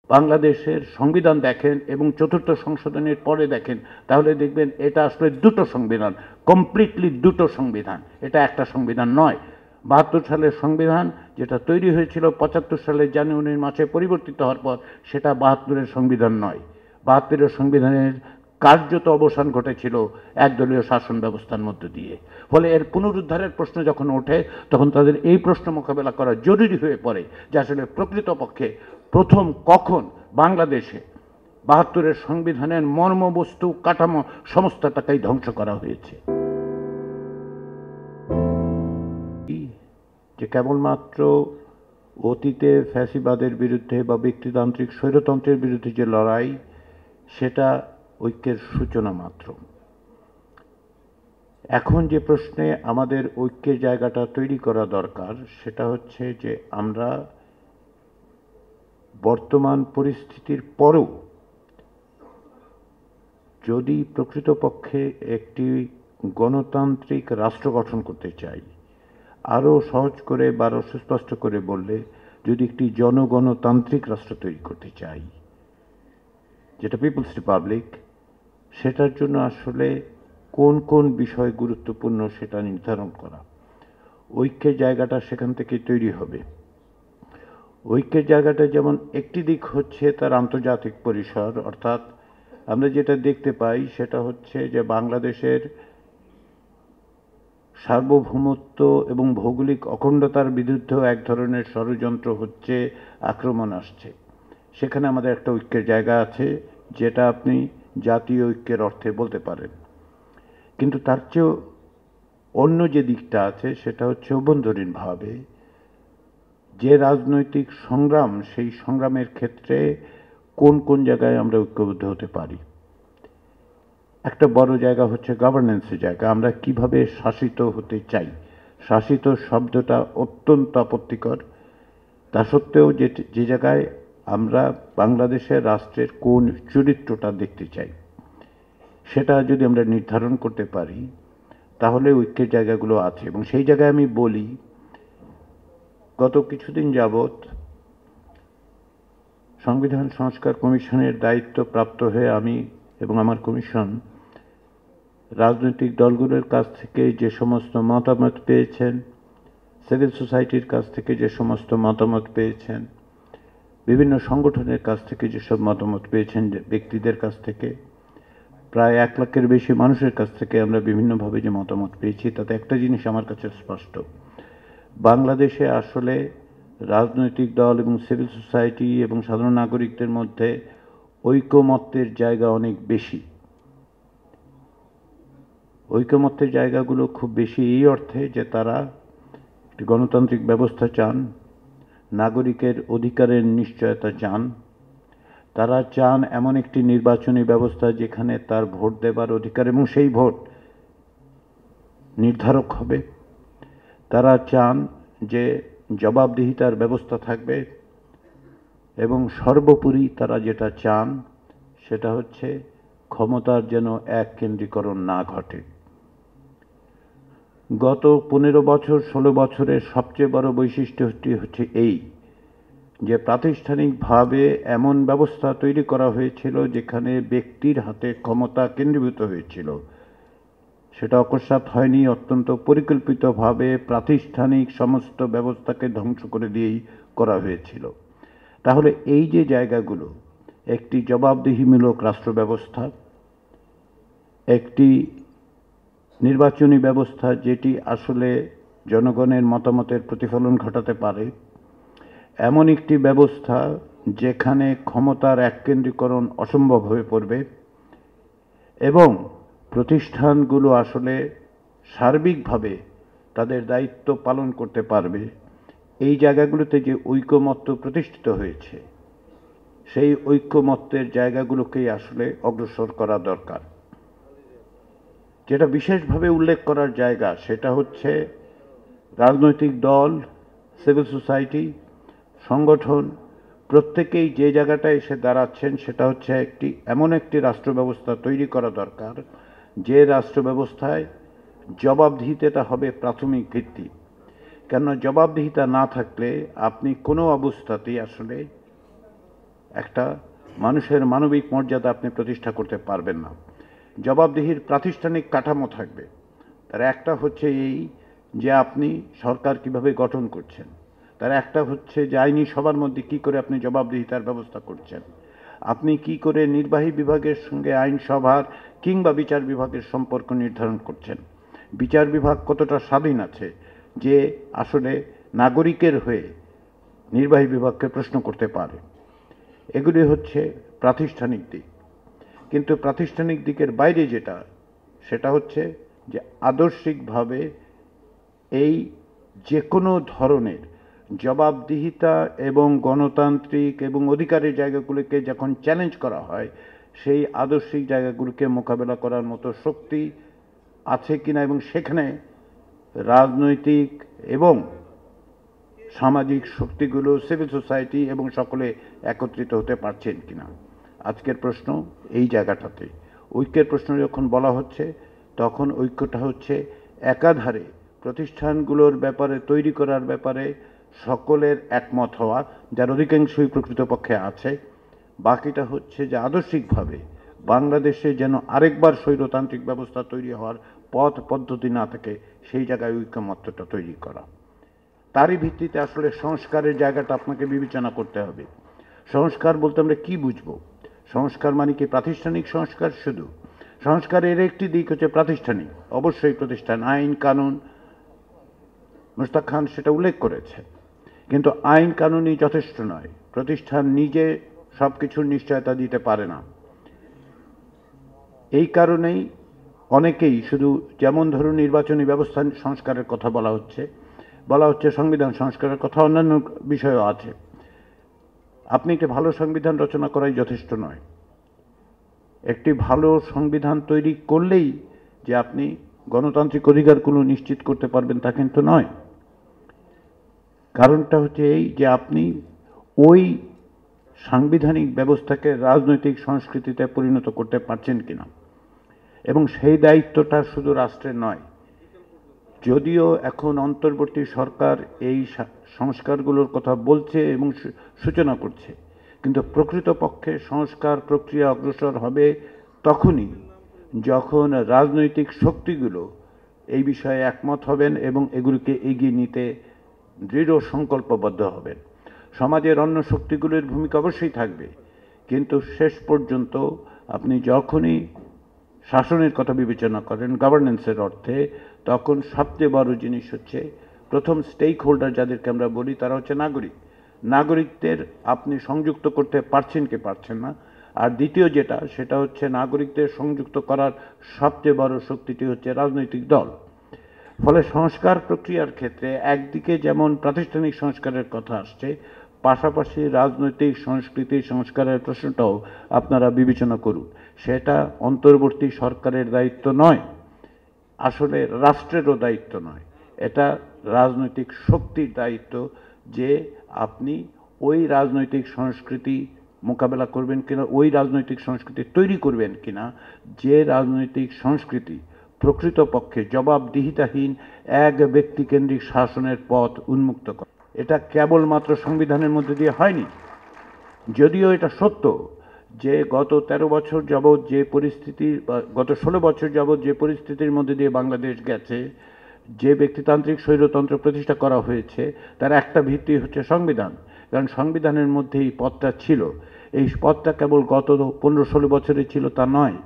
বাংলাদেশের সংবিধান দেখেন এবং চতুর্থ সংশোধনের পরে দেখেন, তাহলে দেখবেন এটা আসলে দুটো সংবিধান, কমপ্লিটলি দুটো সংবিধান, এটা একটা সংবিধান নয়। ৭২ সালের সংবিধান যেটা তৈরি হয়েছিল ৭৫ সালের জানুয়ারি মাসে পরিবর্তিত হওয়ার পর, সেটা ৭২-এর সংবিধান নয়। ৭২-এর সংবিধানের কার্যত অবসান ঘটেছিল একদলীয় শাসন ব্যবস্থার মধ্য দিয়ে। ফলে এর পুনরুদ্ধারের প্রশ্ন যখন ওঠে, তখন তাদের এই প্রশ্ন মোকাবেলা করা জরুরি হয়ে পড়ে যে আসলে প্রকৃতপক্ষে প্রথম কখন বাংলাদেশে ৭২-এর সংবিধানের মর্মবস্তু কাঠামো সমস্তটাকেই ধ্বংস করা হয়েছে। যে কেবলমাত্র অতীতে ফ্যাসিবাদের বিরুদ্ধে বা ব্যক্তিতান্ত্রিক স্বৈরতন্ত্রের বিরুদ্ধে যে লড়াই, সেটা ঐক্যের সূচনা মাত্র। এখন যে প্রশ্নে আমাদের ঐক্যের জায়গাটা তৈরি করা দরকার, সেটা হচ্ছে যে আমরা বর্তমান পরিস্থিতির পরেও যদি প্রকৃতপক্ষে একটি গণতান্ত্রিক রাষ্ট্র গঠন করতে চাই, আরও সহজ করে বা আরও সুস্পষ্ট করে বললে, যদি একটি জনগণতান্ত্রিক রাষ্ট্র তৈরি করতে চাই, যেটা পিপলস রিপাবলিক, সেটার জন্য আসলে কোন কোন বিষয় গুরুত্বপূর্ণ সেটা নির্ধারণ করা। ঐক্যের জায়গাটা সেখান থেকে তৈরি হবে। ঐক্যের জায়গাটা যেমন একটি দিক হচ্ছে তার আন্তর্জাতিক পরিসর, অর্থাৎ আমরা যেটা দেখতে পাই সেটা হচ্ছে যে বাংলাদেশের সার্বভৌমত্ব এবং ভৌগোলিক অখণ্ডতার বিরুদ্ধেও এক ধরনের ষড়যন্ত্র হচ্ছে, আক্রমণ আসছে। সেখানে আমাদের একটা ঐক্যের জায়গা আছে, যেটা আপনি জাতীয় ঐক্যের অর্থে বলতে পারেন। কিন্তু তার চেয়েও অন্য যে দিকটা আছে সেটা হচ্ছে অভ্যন্তরীণভাবে যে রাজনৈতিক সংগ্রাম, সেই সংগ্রামের ক্ষেত্রে কোন কোন জায়গায় আমরা ঐক্যবদ্ধ হতে পারি। একটা বড় জায়গা হচ্ছে গভর্নেন্সের জায়গা, আমরা কিভাবে শাসিত হতে চাই। শাসিত শব্দটা অত্যন্ত আপত্তিকর, তা সত্ত্বেও যে জায়গায় আমরা বাংলাদেশের রাষ্ট্রের কোন চরিত্রটা দেখতে চাই, সেটা যদি আমরা নির্ধারণ করতে পারি, তাহলে ঐক্যের জায়গাগুলো আছে। এবং সেই জায়গায় আমি বলি, গত কিছুদিন যাবৎ সংবিধান সংস্কার কমিশনের দায়িত্ব প্রাপ্ত হয়ে আমি এবং আমার কমিশন রাজনৈতিক দলগুলোর কাছ থেকে যে সমস্ত মতামত পেয়েছেন, সিভিল সোসাইটির কাছ থেকে যে সমস্ত মতামত পেয়েছেন, বিভিন্ন সংগঠনের কাছ থেকে যেসব মতামত পেয়েছেন, ব্যক্তিদের কাছ থেকে, প্রায় ১ লাখের বেশি মানুষের কাছ থেকে আমরা বিভিন্নভাবে যে মতামত পেয়েছি, তাতে একটা জিনিস আমার কাছে স্পষ্ট, বাংলাদেশে আসলে রাজনৈতিক দল এবং সিভিল সোসাইটি এবং সাধারণ নাগরিকদের মধ্যে ঐকমত্যের জায়গা অনেক বেশি। ঐকমত্যের জায়গাগুলো খুব বেশি এই অর্থে যে তারা একটি গণতান্ত্রিক ব্যবস্থা চান, নাগরিকের অধিকারের নিশ্চয়তা চান, তারা চান এমন একটি নির্বাচনী ব্যবস্থা যেখানে তার ভোট দেবার অধিকার এবং সেই ভোট নির্ধারক হবে। তারা চান যে জবাবদিহিতার ব্যবস্থা থাকবে, এবং সর্বোপরি তারা যেটা চান সেটা হচ্ছে ক্ষমতার যেন এককেন্দ্রীকরণ না ঘটে। গত ১৫ বছর ১৬ বছরের সবচেয়ে বড় বৈশিষ্ট্যটি হচ্ছে এই যে প্রাতিষ্ঠানিকভাবে এমন ব্যবস্থা তৈরি করা হয়েছিল যেখানে ব্যক্তির হাতে ক্ষমতা কেন্দ্রীভূত হয়েছিল। সেটা অকস্মাৎ হয়নি, অত্যন্ত পরিকল্পিতভাবে প্রাতিষ্ঠানিক সমস্ত ব্যবস্থাকে ধ্বংস করে দিয়েই করা হয়েছিল। তাহলে এই যে জায়গাগুলো, একটি জবাবদিহিমূলক রাষ্ট্র ব্যবস্থা, একটি নির্বাচনী ব্যবস্থা যেটি আসলে জনগণের মতামতের প্রতিফলন ঘটাতে পারে, এমন একটি ব্যবস্থা যেখানে ক্ষমতার এককেন্দ্রীকরণ অসম্ভব হয়ে পড়বে এবং প্রতিষ্ঠানগুলো আসলে সার্বিকভাবে তাদের দায়িত্ব পালন করতে পারবে, এই জায়গাগুলোতে যে ঐকমত্য প্রতিষ্ঠিত হয়েছে, সেই ঐকমত্যের জায়গাগুলোকেই আসলে অগ্রসর করা দরকার। যেটা বিশেষভাবে উল্লেখ করার জায়গা সেটা হচ্ছে রাজনৈতিক দল, সিভিল সোসাইটি, সংগঠন প্রত্যেকেই যে জায়গাটায় এসে দাঁড়াচ্ছেন সেটা হচ্ছে এমন একটি রাষ্ট্র ব্যবস্থা তৈরি করা দরকার, যে রাষ্ট্র ব্যবস্থায় জবাবদিহিতাটা হবে প্রাথমিক ভিত্তি। কেননা জবাবদিহিতা না থাকলে আপনি কোনো অবস্থাতেই আসলে একটা মানুষের মানবিক মর্যাদা আপনি প্রতিষ্ঠা করতে পারবেন না। জবাবদিহির প্রাতিষ্ঠানিক কাঠামো থাকবে। তার একটা হচ্ছে এই যে আপনি সরকার কিভাবে গঠন করছেন, তার একটা হচ্ছে যে আইনি সবার মধ্যে কি করে আপনি জবাবদিহিতার ব্যবস্থা করছেন, আপনি কি করে নির্বাহী বিভাগের সঙ্গে আইনসভার কিংবা বিচার বিভাগের সম্পর্ক নির্ধারণ করছেন, বিচার বিভাগ কতটা স্বাধীন আছে যে আসলে নাগরিকের হয়ে নির্বাহী বিভাগকে প্রশ্ন করতে পারে। এগুলি হচ্ছে প্রাতিষ্ঠানিক দিক। কিন্তু প্রাতিষ্ঠানিক দিকের বাইরে যেটা, সেটা হচ্ছে যে আদর্শিকভাবে এই যে কোনো ধরনের জবাবদিহিতা এবং গণতান্ত্রিক এবং অধিকারের জায়গাগুলোকে যখন চ্যালেঞ্জ করা হয়, সেই আদর্শিক জায়গাগুলোকে মোকাবেলা করার মতো শক্তি আছে কিনা এবং সেখানে রাজনৈতিক এবং সামাজিক শক্তিগুলো, সিভিল সোসাইটি এবং সকলে একত্রিত হতে পারছেন কিনা। আজকের প্রশ্ন এই জায়গাটাতে। ঐক্যের প্রশ্ন যখন বলা হচ্ছে, তখন ঐক্যটা হচ্ছে একাধারে প্রতিষ্ঠানগুলোর ব্যাপারে, তৈরি করার ব্যাপারে সকলের একমত হওয়া, যার অধিকাংশই প্রকৃতপক্ষে আছে। বাকিটা হচ্ছে যে আদর্শিকভাবে বাংলাদেশে যেন আরেকবার স্বৈরতান্ত্রিক ব্যবস্থা তৈরি হওয়ার পথ পদ্ধতি না থাকে, সেই জায়গায় ঐক্যমত্যটা তৈরি করা। তারই ভিত্তিতে আসলে সংস্কারের জায়গাটা আপনাকে বিবেচনা করতে হবে। সংস্কার বলতে আমরা কি বুঝবো? সংস্কার মানে কি প্রাতিষ্ঠানিক সংস্কার শুধু? সংস্কারের একটি দিক হচ্ছে প্রাতিষ্ঠানিক, অবশ্যই প্রতিষ্ঠান, আইন কানুন, মুশতাক খান সেটা উল্লেখ করেছে। কিন্তু আইন কানুনই যথেষ্ট নয়, প্রতিষ্ঠান নিজে সবকিছুর নিশ্চয়তা দিতে পারে না। এই কারণেই অনেকেই শুধু, যেমন ধরুন নির্বাচনী ব্যবস্থা সংস্কারের কথা বলা হচ্ছে সংবিধান সংস্কারের কথা, অন্যান্য বিষয়ও আছে। আপনি একটি ভালো সংবিধান রচনা করাই যথেষ্ট নয়। একটি ভালো সংবিধান তৈরি করলেই যে আপনি গণতান্ত্রিক অধিকারগুলো নিশ্চিত করতে পারবেন তা কিন্তু নয়। কারণটা হচ্ছে এই যে আপনি ওই সাংবিধানিক ব্যবস্থাকে রাজনৈতিক সংস্কৃতিতে পরিণত করতে পারছেন কিনা, এবং সেই দায়িত্বটা শুধু রাষ্ট্রের নয়। যদিও এখন অন্তর্বর্তী সরকার এই সংস্কারগুলোর কথা বলছে এবং সূচনা করছে, কিন্তু প্রকৃতপক্ষে সংস্কার প্রক্রিয়া অগ্রসর হবে তখনই যখন রাজনৈতিক শক্তিগুলো এই বিষয়ে একমত হবেন এবং এগুলোকে এগিয়ে নিতে দৃঢ় সংকল্পবদ্ধ হবেন। সমাজের অন্য শক্তিগুলোর ভূমিকা অবশ্যই থাকবে, কিন্তু শেষ পর্যন্ত আপনি যখনই শাসনের কথা বিবেচনা করেন গভর্নেন্সের অর্থে, তখন সবচেয়ে বড় জিনিস হচ্ছে প্রথম স্টেক হোল্ডার যাদেরকে আমরা বলি, তারা হচ্ছে নাগরিক। নাগরিকদের আপনি সংযুক্ত করতে পারছেন কি পারছেন না। আর দ্বিতীয় যেটা, সেটা হচ্ছে নাগরিকদের সংযুক্ত করার সবচেয়ে বড় শক্তিটি হচ্ছে রাজনৈতিক দল। ফলে সংস্কার প্রক্রিয়ার ক্ষেত্রে একদিকে যেমন প্রাতিষ্ঠানিক সংস্কারের কথা আসছে, পাশাপাশি রাজনৈতিক সংস্কৃতি সংস্কারের প্রশ্নটাও আপনারা বিবেচনা করুন। সেটা অন্তর্বর্তী সরকারের দায়িত্ব নয়, আসলে রাষ্ট্রেরও দায়িত্ব নয়, এটা রাজনৈতিক শক্তির দায়িত্ব যে আপনি ওই রাজনৈতিক সংস্কৃতি মোকাবেলা করবেন কিনা, ওই রাজনৈতিক সংস্কৃতি তৈরি করবেন কিনা যে রাজনৈতিক সংস্কৃতি প্রকৃতপক্ষে জবাবদিহিতাহীন এক ব্যক্তিকেন্দ্রিক শাসনের পথ উন্মুক্ত করে। এটা কেবলমাত্র সংবিধানের মধ্যে দিয়ে হয়নি। যদিও এটা সত্য যে গত 13 বছর যাবৎ যে পরিস্থিতি, গত 16 বছর যাবৎ যে পরিস্থিতির মধ্যে দিয়ে বাংলাদেশ গেছে, যে ব্যক্তিতান্ত্রিক স্বৈরতন্ত্র প্রতিষ্ঠা করা হয়েছে, তার একটা ভিত্তি হচ্ছে সংবিধান। কারণ সংবিধানের মধ্যে এই পথটা ছিল। এই পথটা কেবল গত 15-16 বছরে ছিল তা নয়।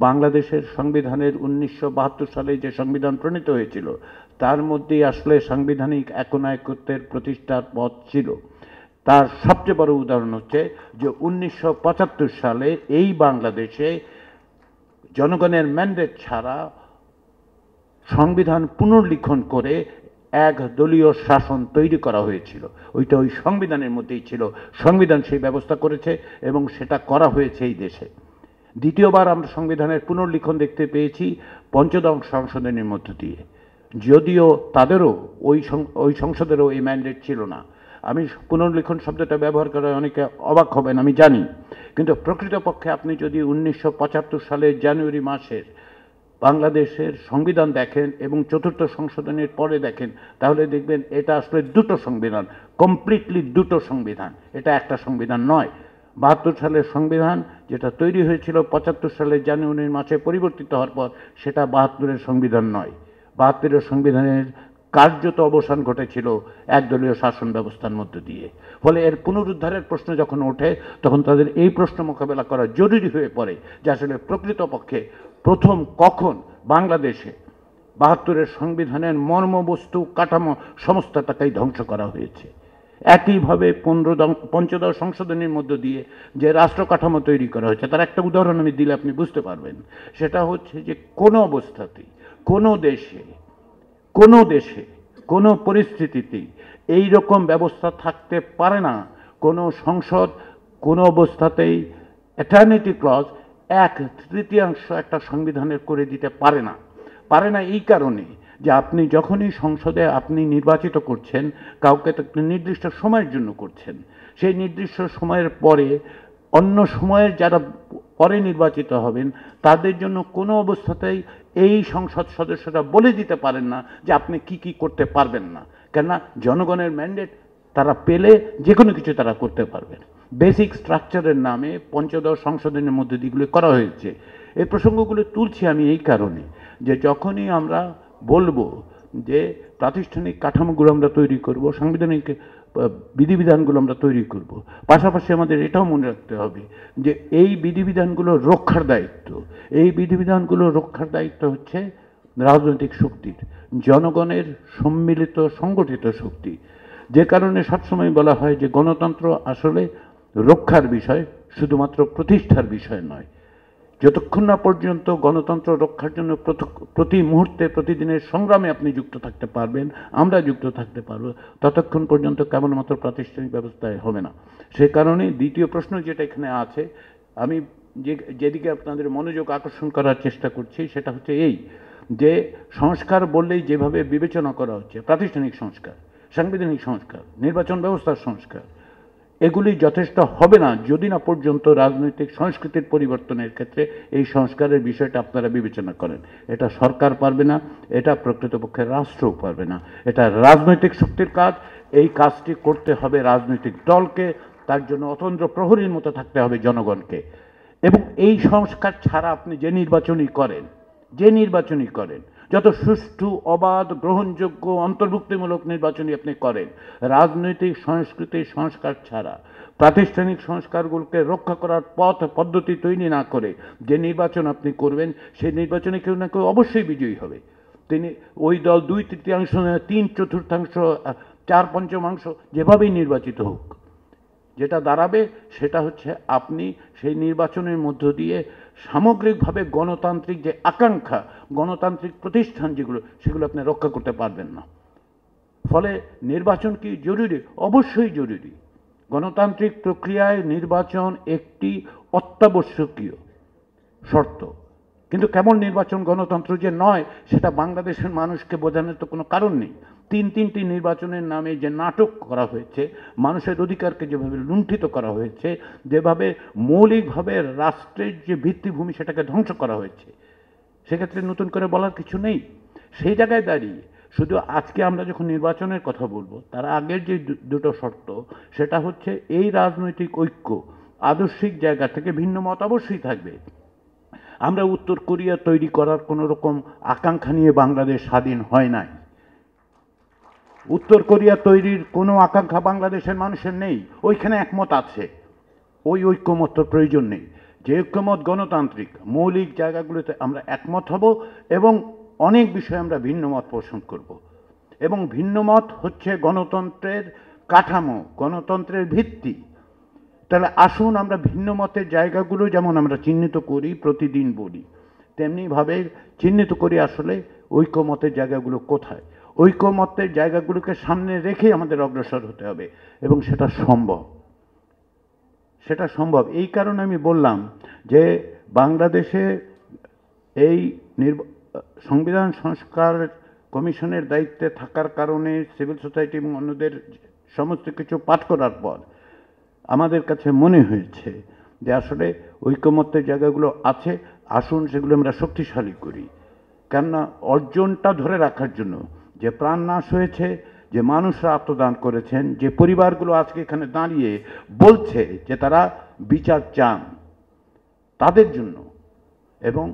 বাংলাদেশের সংবিধানের 1972 সালে যে সংবিধান প্রণীত হয়েছিল, তার মধ্যেই আসলে সাংবিধানিক একনায়কত্বের প্রতিষ্ঠার পথ ছিল। তার সবচেয়ে বড় উদাহরণ হচ্ছে যে 1975 সালে এই বাংলাদেশে জনগণের ম্যান্ডেট ছাড়া সংবিধান পুনর্লিখন করে এক দলীয় শাসন তৈরি করা হয়েছিল। ওইটা ওই সংবিধানের মধ্যেই ছিল। সংবিধান সেই ব্যবস্থা করেছে এবং সেটা করা হয়েছে এই দেশে। দ্বিতীয়বার আমরা সংবিধানের পুনর্লিখন দেখতে পেয়েছি পঞ্চদশ সংশোধনীর মধ্য দিয়ে, যদিও তাদেরও ওই সংসদেরও এই ম্যান্ডেট ছিল না। আমি পুনর্লিখন শব্দটা ব্যবহার করে অনেকে অবাক হবেন, আমি জানি, কিন্তু প্রকৃতপক্ষে আপনি যদি 1975 সালের জানুয়ারি মাসের বাংলাদেশের সংবিধান দেখেন এবং চতুর্থ সংশোধনের পরে দেখেন, তাহলে দেখবেন এটা আসলে দুটো সংবিধান, কমপ্লিটলি দুটো সংবিধান, এটা একটা সংবিধান নয়। 72 সালের সংবিধান যেটা তৈরি হয়েছিল 75 সালের জানুয়ারি মাসে পরিবর্তিত হওয়ার পর, সেটা 72-এর সংবিধান নয়। 72-এর সংবিধানের কার্যত অবসান ঘটেছিল একদলীয় শাসন ব্যবস্থার মধ্য দিয়ে। ফলে এর পুনরুদ্ধারের প্রশ্ন যখন ওঠে, তখন তাদের এই প্রশ্ন মোকাবেলা করা জরুরি হয়ে পড়ে যে আসলে প্রকৃতপক্ষে প্রথম কখন বাংলাদেশে 72-এর সংবিধানের মর্মবস্তু, কাঠামো সমস্তটাকেই ধ্বংস করা হয়েছে। একইভাবে পঞ্চদশ সংশোধনীর মধ্য দিয়ে যে রাষ্ট্র কাঠামো তৈরি করা হয়েছে, তার একটা উদাহরণ আমি দিলে আপনি বুঝতে পারবেন। সেটা হচ্ছে যে কোনো অবস্থাতেই, কোনো দেশে, কোনো পরিস্থিতিতেই এই রকম ব্যবস্থা থাকতে পারে না। কোনো সংসদ কোনো অবস্থাতেই এটার্নিটি ক্লজ 1/3 একটা সংবিধানের করে দিতে পারে না। এই কারণে যে আপনি যখনই সংসদে আপনি নির্বাচিত করছেন কাউকে, তো একটা নির্দিষ্ট সময়ের জন্য করছেন। সেই নির্দিষ্ট সময়ের পরে অন্য সময়ের যারা পরে নির্বাচিত হবেন তাদের জন্য কোনো অবস্থাতেই এই সংসদ সদস্যরা বলে দিতে পারেন না যে আপনি কি কি করতে পারবেন না। কেননা জনগণের ম্যান্ডেট তারা পেলে যে কোনো কিছু তারা করতে পারবেন। বেসিক স্ট্রাকচারের নামে পঞ্চদশ সংশোধনের মধ্যে দিকগুলো করা হয়েছে। এই প্রসঙ্গগুলো তুলছি আমি এই কারণে যে যখনই আমরা বলবো যে প্রাতিষ্ঠানিক কাঠামোগুলো আমরা তৈরি করব, সাংবিধানিক বিধিবিধানগুলো আমরা তৈরি করব, পাশাপাশি আমাদের এটাও মনে রাখতে হবে যে এই বিধিবিধানগুলো রক্ষার দায়িত্ব হচ্ছে রাজনৈতিক শক্তির, জনগণের সম্মিলিত সংগঠিত শক্তি। যে কারণে সবসময় বলা হয় যে গণতন্ত্র আসলে রক্ষার বিষয়, শুধুমাত্র প্রতিষ্ঠার বিষয় নয়। যতক্ষণ না পর্যন্ত গণতন্ত্র রক্ষার জন্য প্রতি মুহূর্তে প্রতিদিনের সংগ্রামে আপনি যুক্ত থাকতে পারবেন, আমরা যুক্ত থাকতে পারবো, ততক্ষণ পর্যন্ত কেবলমাত্র প্রাতিষ্ঠানিক ব্যবস্থায় হবে না। সে কারণে দ্বিতীয় প্রশ্ন যেটা এখানে আছে, আমি যেদিকে আপনাদের মনোযোগ আকর্ষণ করার চেষ্টা করছি সেটা হচ্ছে এই যে সংস্কার বললেই যেভাবে বিবেচনা করা হচ্ছে, প্রাতিষ্ঠানিক সংস্কার, সাংবিধানিক সংস্কার, নির্বাচন ব্যবস্থার সংস্কার, এগুলি যথেষ্ট হবে না যদি না পর্যন্ত রাজনৈতিক সংস্কৃতির পরিবর্তনের ক্ষেত্রে এই সংস্কারের বিষয়টা আপনারা বিবেচনা করেন। এটা সরকার পারবে না, এটা প্রকৃতপক্ষে রাষ্ট্রও পারবে না, এটা রাজনৈতিক শক্তির কাজ। এই কাজটি করতে হবে রাজনৈতিক দলকে, তার জন্য অতন্দ্র প্রহরীর মতো থাকতে হবে জনগণকে। এবং এই সংস্কার ছাড়া আপনি যে নির্বাচনই করেন, যত সুষ্ঠু, অবাধ, গ্রহণযোগ্য, অন্তর্ভুক্তিমূলক নির্বাচনই আপনি করেন, রাজনৈতিক সংস্কৃতির সংস্কার ছাড়া, প্রাতিষ্ঠানিক সংস্কারগুলোকে রক্ষা করার পদ্ধতি তৈরি না করে যে নির্বাচন আপনি করবেন, সেই নির্বাচনে কেউ না কেউ অবশ্যই বিজয়ী হবে। ওই দল 2/3, 3/4, 4/5 যেভাবেই নির্বাচিত হোক, যেটা দাঁড়াবে সেটা হচ্ছে আপনি সেই নির্বাচনের মধ্য দিয়ে সামগ্রিকভাবে গণতান্ত্রিক যে আকাঙ্ক্ষা, গণতান্ত্রিক প্রতিষ্ঠান সেগুলো আপনি রক্ষা করতে পারবেন না। ফলে নির্বাচন কি জরুরি? অবশ্যই জরুরি। গণতান্ত্রিক প্রক্রিয়ায় নির্বাচন একটি অত্যাবশ্যকীয় শর্ত। কিন্তু কেমন নির্বাচন গণতন্ত্র যে নয় সেটা বাংলাদেশের মানুষকে বোঝানোর তো কোনো কারণ নেই। তিনটি নির্বাচনের নামে যে নাটক করা হয়েছে, মানুষের অধিকারকে যেভাবে লুণ্ঠিত করা হয়েছে, যেভাবে মৌলিকভাবে রাষ্ট্রের যে ভিত্তিভূমি সেটাকে ধ্বংস করা হয়েছে, সেক্ষেত্রে নতুন করে বলার কিছু নেই। সেই জায়গায় দাঁড়িয়ে শুধু আজকে আমরা যখন নির্বাচনের কথা বলবো, তার আগের যে দুটো শর্ত, সেটা হচ্ছে এই রাজনৈতিক ঐক্য, আদর্শিক জায়গা থেকে ভিন্ন মত অবশ্যই থাকবে। আমরা উত্তর কোরিয়া তৈরি করার কোনো রকম আকাঙ্ক্ষা নিয়ে বাংলাদেশ স্বাধীন হয় নাই। উত্তর কোরিয়া তৈরির কোনো আকাঙ্ক্ষা বাংলাদেশের মানুষের নেই। ওইখানে একমত আছে, ওই ঐক্যমত্যর প্রয়োজন নেই। যে ঐক্যমত গণতান্ত্রিক, মৌলিক জায়গাগুলোতে আমরা একমত হব এবং অনেক বিষয়ে আমরা ভিন্ন মত পোষণ করব। এবং ভিন্ন মত হচ্ছে গণতন্ত্রের কাঠামো, গণতন্ত্রের ভিত্তি। তাহলে আসুন আমরা ভিন্ন মতের জায়গাগুলো যেমন আমরা চিহ্নিত করি, প্রতিদিন বলি, তেমনিভাবে চিহ্নিত করি আসলে ঐক্যমতের জায়গাগুলো কোথায়। ঐক্যমতের জায়গাগুলোকে সামনে রেখে আমাদের অগ্রসর হতে হবে এবং সেটা সম্ভব। এই কারণে আমি বললাম যে বাংলাদেশে এই সংবিধান সংস্কার কমিশনের দায়িত্বে থাকার কারণে সিভিল সোসাইটি এবং অন্যদের সমস্ত কিছু পাঠ করার পর আমাদের কাছে মনে হয়েছে যে আসলে ঐকমত্যের জায়গাগুলো আছে, আসুন সেগুলো আমরা শক্তিশালী করি। কেননা অর্জনটা ধরে রাখার জন্য যে প্রাণ নাশ হয়েছে, যে মানুষরা আত্মদান করেছেন, যে পরিবারগুলো আজকে এখানে দাঁড়িয়ে বলছে যে তারা বিচার চান তাদের জন্য এবং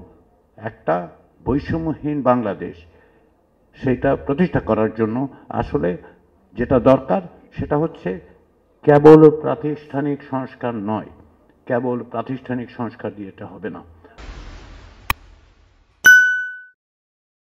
একটা বৈষম্যহীন বাংলাদেশ সেটা প্রতিষ্ঠা করার জন্য আসলে যেটা দরকার সেটা হচ্ছে কেবল প্রাতিষ্ঠানিক সংস্কার নয়, কেবল প্রাতিষ্ঠানিক সংস্কার দিয়ে এটা হবে না।